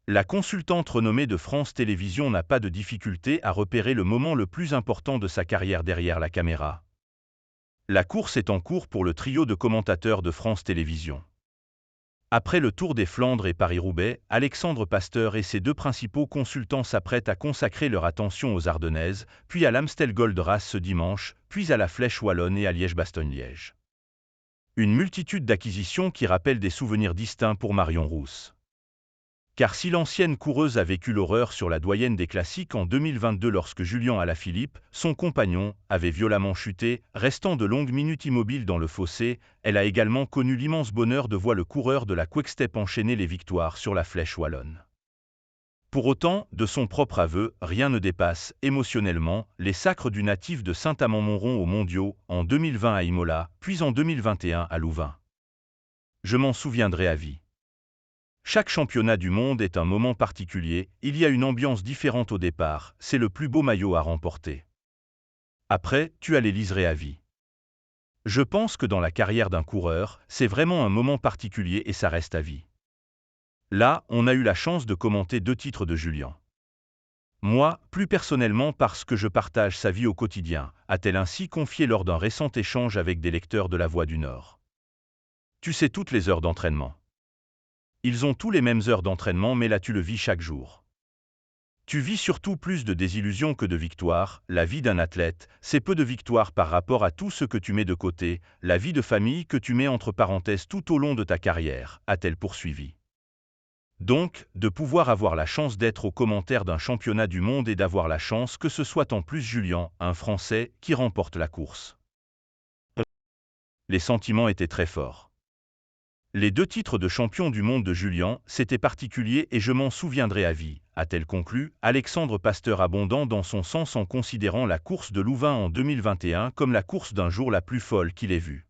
La consultante renommée de France Télévisions n'a pas de difficulté à repérer le moment le plus important de sa carrière derrière la caméra. La course est en cours pour le trio de commentateurs de France Télévisions. Après le Tour des Flandres et Paris-Roubaix, Alexandre Pasteur et ses deux principaux consultants s'apprêtent à consacrer leur attention aux Ardennaises, puis à l'Amstel Gold Race ce dimanche, puis à la Flèche Wallonne et à Liège-Bastogne-Liège. Une multitude d'acquisitions qui rappellent des souvenirs distincts pour Marion Rousse. Car si l'ancienne coureuse a vécu l'horreur sur la doyenne des classiques en 2022 lorsque Julien Alaphilippe, son compagnon, avait violemment chuté, restant de longues minutes immobile dans le fossé, elle a également connu l'immense bonheur de voir le coureur de la Quick-Step enchaîner les victoires sur la Flèche Wallonne. Pour autant, de son propre aveu, rien ne dépasse, émotionnellement, les sacres du natif de Saint-Amand-Montrond aux Mondiaux, en 2020 à Imola, puis en 2021 à Louvain. Je m'en souviendrai à vie. Chaque championnat du monde est un moment particulier, il y a une ambiance différente au départ, c'est le plus beau maillot à remporter. Après, tu as les liserés à vie. Je pense que dans la carrière d'un coureur, c'est vraiment un moment particulier et ça reste à vie. Là, on a eu la chance de commenter 2 titres de Julien. Moi, plus personnellement parce que je partage sa vie au quotidien, a-t-elle ainsi confié lors d'un récent échange avec des lecteurs de La Voix du Nord. Tu sais toutes les heures d'entraînement. Ils ont tous les mêmes heures d'entraînement mais là tu le vis chaque jour. Tu vis surtout plus de désillusions que de victoires, la vie d'un athlète, c'est peu de victoires par rapport à tout ce que tu mets de côté, la vie de famille que tu mets entre parenthèses tout au long de ta carrière, a-t-elle poursuivi. Donc, de pouvoir avoir la chance d'être aux commentaires d'un championnat du monde et d'avoir la chance que ce soit en plus Julien, un Français, qui remporte la course. Les sentiments étaient très forts. Les 2 titres de champion du monde de Julien, c'était particulier et je m'en souviendrai à vie, a-t-elle conclu, Alexandre Pasteur abondant dans son sens en considérant la course de Louvain en 2021 comme la course d'un jour la plus folle qu'il ait vue.